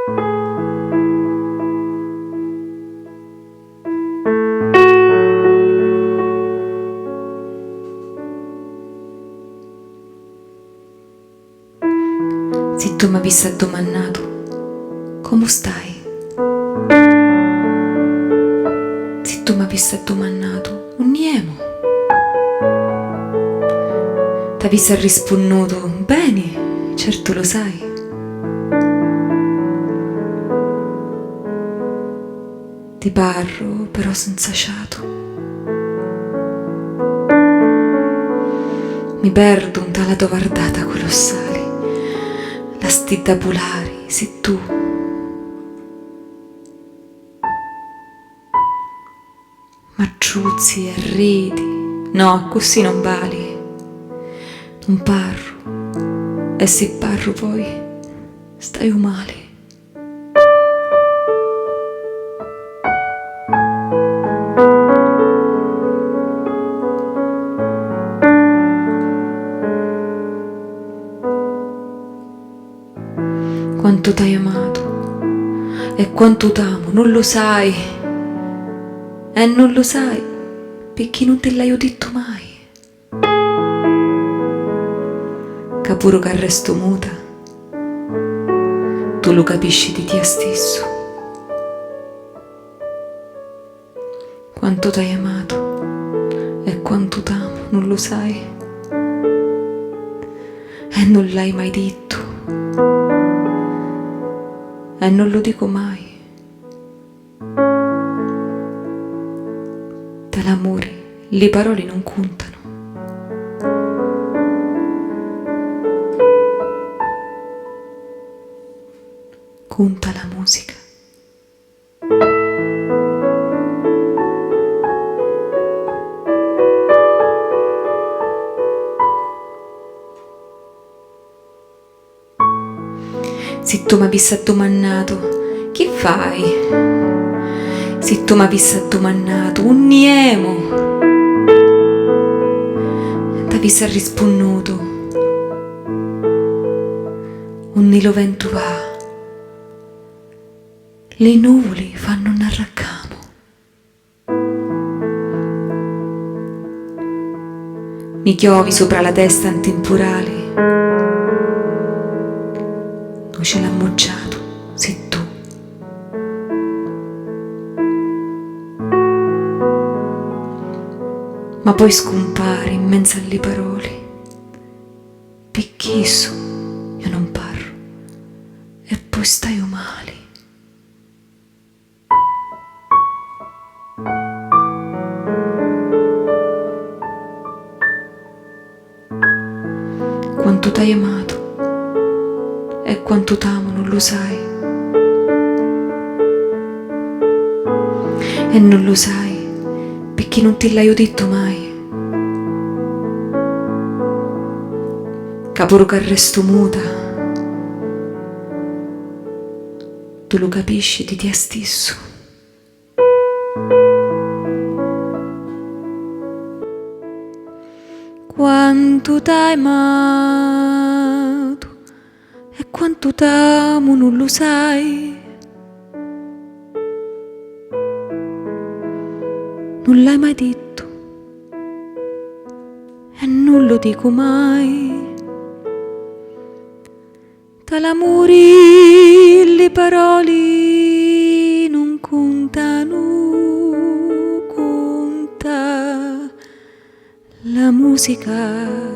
Se tu mi avessi domandato come stai, se tu mi avessi domandato un niemo, ti avessi risponduto bene, certo lo sai. Ti parlo però senza fiato, mi perdo in tale tua guardata colossale, la stidda polare, se tu m'acciuzzi e ridi, no, così non vali, non parlo, e se parlo poi stai male. Quanto t'hai amato e quanto t'amo, non lo sai, e non lo sai perché non te l'ho detto mai. Che pure che resto muta, tu lo capisci di te stesso. Quanto t'hai amato e quanto t'amo, non lo sai, e non l'hai mai detto. E non lo dico mai. Dall'amore le parole non contano. Conta la musica. Se tu mi avessi domandato che fai, se tu mi avessi domandato un niemo, ti avessi risponduto un nilo vento va, le nuvole fanno un arraccamo, mi chiovi sopra la testa in temporale, ce l'ha mocciato, sei tu. Ma poi scompare in mezzo alle parole, perché io non parlo, e poi stai male. Quanto t'hai amato e quanto t'amo non lo sai, e non lo sai perché non te l'ho detto mai. Caporo che resto muta, tu lo capisci di te stesso. Quanto t'hai amato e quanto t'amo non lo sai, non l'hai mai detto e non lo dico mai. T'amore le parole non contano, conta la musica.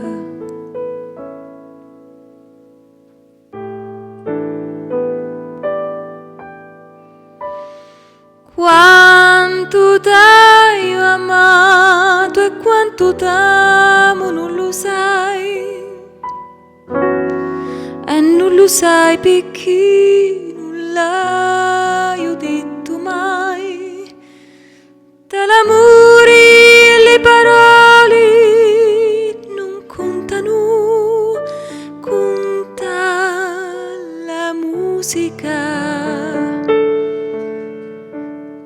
Quanto t'hai amato e quanto t'amo non lo sai, e non lo sai perché non l'hai detto mai. Dall'amore le parole non contano, conta la musica.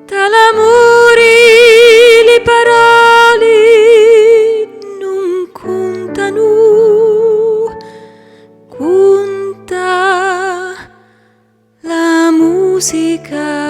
Dall'amore le parole non contano, conta la musica. musica